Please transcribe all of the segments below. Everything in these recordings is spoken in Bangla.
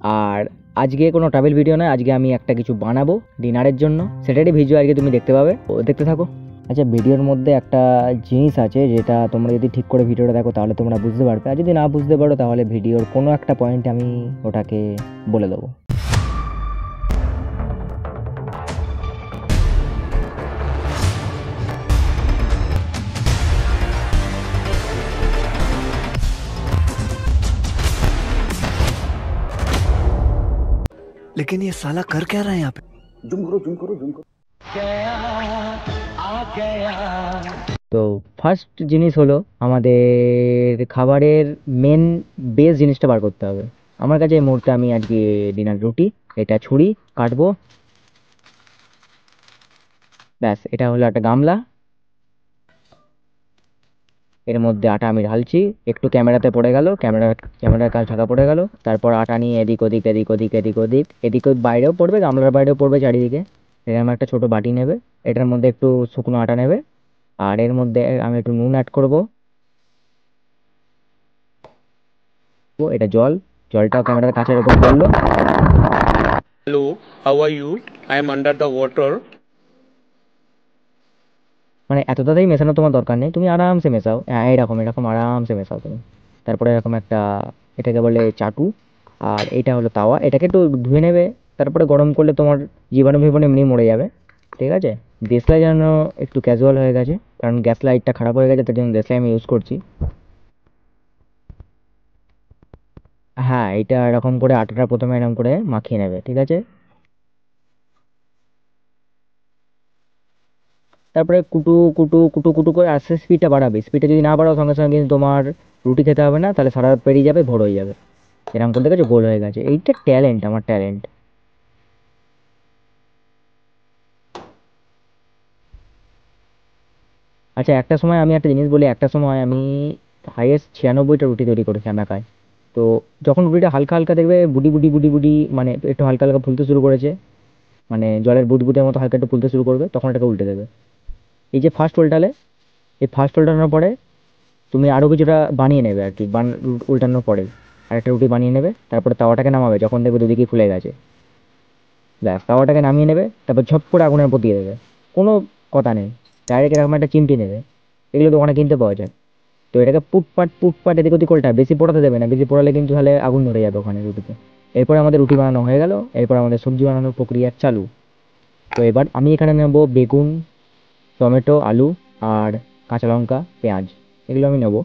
আর আজকে কোনো ট্রাভেল ভিডিও নয়, আজকে আমি একটা কিছু বানাবো ডিনারের জন্য, সেটারই ভিডিও আজকে তুমি দেখতে পাবে, ও দেখতে থাকো। আচ্ছা, ভিডিওর মধ্যে একটা জিনিস আছে যেটা তোমরা যদি ঠিক করে ভিডিওটা দেখো তাহলে তোমরা বুঝতে পারবে, আর যদি না বুঝতে পারো তাহলে ভিডিওর কোনো একটা পয়েন্টে আমি ওটাকে বলে দেবো। लेकिन ये साला कर क्या रहा है यहाँ पे? তো ফার্স্ট জিনিস হলো আমাদের খাবারের মেন বেস জিনিসটা বার করতে হবে। আমার কাছে এই মুহূর্তে আমি আজকে ডিনার রুটি, এটা ছুরি কাটবো, ব্যাস। এটা হলো একটা গামলা, এর মধ্যে আটা আমি ঢালছি, একটু ক্যামেরাতে পড়ে গেল, ক্যামেরার কাজ ঢাকা পড়ে গেল। তারপর আটা নিয়ে এদিক ওদিক এদিক ওদিক এদিক ওদিক এদিক বাইরেও পড়বে, গামলার বাইরেও পড়বে, চারিদিকে। এরকম একটা ছোট বাটি নেবে, এটার মধ্যে একটু শুকনো আটা নেবে, আর এর মধ্যে আমি একটু নুন অ্যাড করব। এটা জলটাও ক্যামেরার কাছে এরকম পড়লো। Hello, how are you? I am under the water. মানে এত তাড়াতাড়ি মেশানোর তোমার দরকার নেই, তুমি আরামসে মেশাও, এরকম এরকম আরামসে মেশাও তুমি। তারপরে এরকম একটা, এটাকে বলে চাটু, আর এটা হলো তাওয়া, এটাকে একটু ধুয়ে নেবে, তারপরে গরম করলে তোমার জীবাণু ফিবাণু এমনি মরে যাবে, ঠিক আছে। দেশলাই যেন একটু ক্যাজুয়াল হয়ে গেছে, কারণ গ্যাস লাইটটা খারাপ হয়ে গেছে, তার জন্য দেশলাই আমি ইউজ করছি। হ্যাঁ, এটা এরকম করে আটাটা প্রথমে এরকম করে মাখিয়ে নেবে, ঠিক আছে। তারপরে কুটু কুটু কুটু কুটু করে আস্তে স্পিডটা বাড়াবে, স্পিডটা যদি না বাড়াও সঙ্গে সঙ্গে কিন্তু তোমার রুটি খেতে হবে না, তাহলে সারা রাত পেরিয়ে যাবে, ভোর হয়ে যাবে। এরকম করতে গেছে গোল হয়ে গেছে, এইটা ট্যালেন্ট, আমার ট্যালেন্ট। আচ্ছা, একটা সময় আমি একটা জিনিস বলি, একটা সময় আমি হাইয়েস্ট 96টা রুটি তৈরি করেছিলাম একাই। তো যখন রুটিটা হালকা হালকা দেখবে বুডি বুডি বুডি বুডি মানে একটু হালকা হালকা ফুলতে শুরু করেছে, মানে জলের বুদবুদের মতো হালকা একটু ফুলতে শুরু করবে, তখন এটাকে উল্টে দেবে। এই যে ফার্স্ট উল্টালে, এই ফার্স্ট উল্টানোর পরে তুমি আরও কিছুটা বানিয়ে নেবে আর কি, উল্টানোর পরে আরেকটা রুটি বানিয়ে নেবে, তারপরে তাওয়াটাকে নামাবে যখন দেখবে দুদিকেই ফুলে গেছে, ব্যাস তাওয়াটাকে নামিয়ে নেবে, তারপর ঝপ করে আগুনের উপর দিয়ে দেবে, কোনো কথা নেই। ডাইরেক্ট এরকম একটা চিমটি নেবে, এগুলো দোকানে কিনতে পাওয়া যায়। তো এটাকে পুটপাট এদিক ওদিক উল্টা, বেশি পোড়াতে দেবে না, বেশি পোড়ালে কিন্তু তাহলে আগুন ধরে যাবে ওখানে রুটিতে। এরপরে আমাদের রুটি বানানো হয়ে গেল, এরপর আমাদের সবজি বানানোর প্রক্রিয়া চালু। তো এবার আমি এখানে নেব বেগুন, টমেটো, আলু, আর কাঁচা লঙ্কা, পেঁয়াজ, এগুলো আমি নেবো।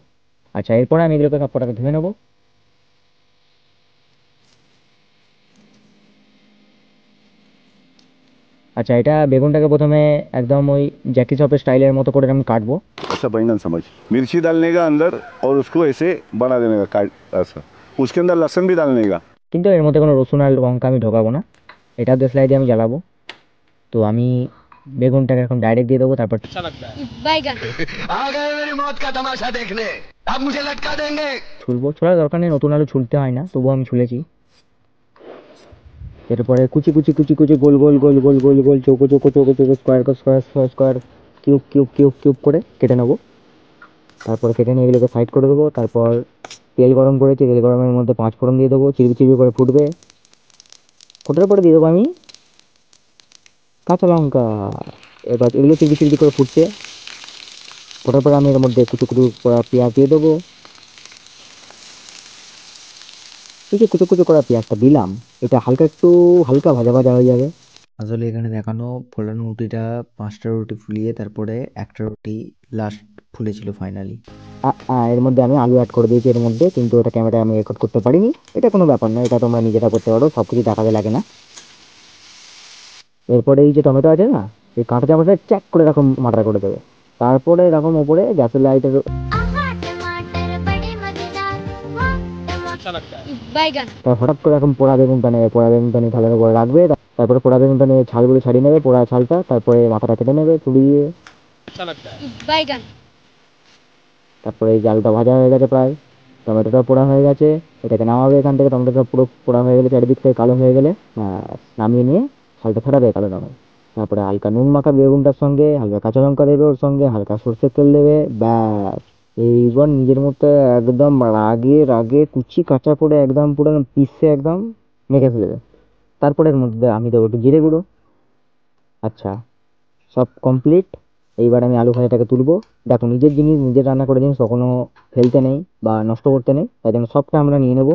আচ্ছা, এরপরে আমি এগুলোকে সব কটাকে ধুয়ে নেবো। আচ্ছা, এটা বেগুনটাকে প্রথমে একদম ওই জ্যাকি চপের স্টাইলের মতো করে আমি কাটবো। ऐसा बैंगन समझ, मिर्ची डालने का अंदर और उसको ऐसे बना देने का काट, ऐसा उसके अंदर लहसुन भी डालने का। কিন্তু এর মধ্যে কোনো রসুন আর লঙ্কা আমি ঢোকাবো না, এটা দেশলাই দিয়ে আমি জ্বালাবো। তো আমি বেগুনটাকে এখন ডাইরেক্ট দিয়ে দেবো, তারপর अच्छा लगता है। बैगन आ गए मेरी मौत का तमाशा देखने, अब मुझे लटका देंगे। ছুলবো, ছোলার দরকার নেই, নতুন আলু ছুলতে হয় না, তবুও আমি ছুলেছি। এরপরে কুচি কুচি কুচি কুচি গোল গোল গোল গোল গোল গোল চৌকো চৌকো চৌকো চৌকো square square square cube cube cube cube করে কেটে নেবো। তারপর কেটে নিয়ে এগুলোকে সাইড করে দেবো। তারপর তেল গরম করেছি, তেল গরমের মধ্যে 5 ফোড়ন দিয়ে দেবো, চিবি চিবি করে ফুটবে, ফোটার পরে দিয়ে দেবো আমি কাঁচা লঙ্কা। এবার এগুলো চিবি চিবি করে ফুটছে, ফোটার পরে আমি এর মধ্যে কুচু কুচু করা পেঁয়াজ দিয়ে দেবো। এই যে কুচু কুচু করা পেঁয়াজটা দিলাম, এটা হালকা একটু হালকা ভাজা ভাজা হয়ে যাবে। আসলে এখানে দেখানো ফোলানো রুটিটা 5টা রুটি ফুলিয়ে তারপরে একটা রুটি লাস্ট ফুলেছিল ফাইনালি। এর মধ্যে আমি আলু অ্যাড করে দিয়েছি এর মধ্যে, কিন্তু এটা ক্যামেরায় আমি রেকর্ড করতে পারিনি, এটা কোনো ব্যাপার না, এটা তোমরা নিজেরা করতে পারো, সব কিছু দেখাতে লাগে না। এরপরে এই যে টমেটো আছে না, এই কাঁটা চামচে চ্যাক করে এরকম মাটার করে দেবে। তারপরে এরকম ওপরে গ্যাসের লাইটের आहा टमाटर बड़े मजेदार वाह अच्छा लगता है। बैगन হঠাৎ করে এরকম পোড়া বেগুনটা নেবে, পোড়া বেগুনটা নিয়ে থালার উপরে রাখবে, তারপরে পোড়া বেগুনটা নিয়ে ছালগুলো ছাড়িয়ে নেবে, পোড়া ছালটা, তারপরে মাথাটা কেটে নেবে ছুরি দিয়ে। अच्छा लगता है। बैगन তারপরে এই জালটা ভাজা হয়ে গেছে প্রায়, টমেটোটা পোড়া হয়ে গেছে, এটাকে নামাবে এখান থেকে, টমেটোটা পুরো পোড়া হয়ে গেলে চারিদিক থেকে কালো হয়ে গেলে নামিয়ে নিয়ে ছালটা ফেরাবে কালো রঙের। তারপরে হালকা নুন মাখা বেগুনটার সঙ্গে, হালকা কাঁচা লঙ্কা দেবে ওর সঙ্গে, হালকা সর্ষের তেল দেবে, ব্যাস। এইবার নিজের মতো একদম রাগে রাগে কুচি কাঁচা করে একদম পুরো পিসে একদম মেখে ফেলবে। তারপরে এর মধ্যে আমি দেবো একটু জিরে গুঁড়ো। আচ্ছা, সব কমপ্লিট। এইবার আমি আলু ভাজাটাকে তুলবো। দেখো, নিজের জিনিস নিজের রান্না করে জিনিস কখনো ফেলতে নেই বা নষ্ট করতে নেই, তাই জন্য সবটা আমরা নিয়ে নেবো।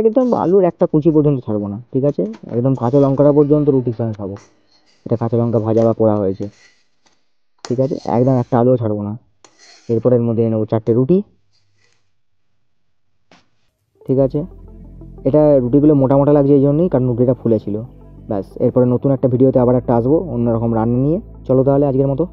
একদম আলুর একটা কুচি পর্যন্ত ছাড়বো না, ঠিক আছে? একদম কাঁচা লঙ্কাটা পর্যন্ত রুটির সঙ্গে খাবো। এটা কাঁচা লঙ্কা ভাজা বা পোড়া হয়েছে, ঠিক আছে? একদম একটা আলুও ছাড়বো না। এরপর এর মধ্যে নেবো 4টে রুটি, ঠিক আছে? এটা রুটিগুলো মোটা মোটা লাগছে এই জন্যই, কারণ রুটিটা ফুলে ছিল। ব্যাস, এরপরে নতুন একটা ভিডিওতে আবার একটা আসবো অন্যরকম রান্না নিয়ে। চলো তাহলে আজকের মতো।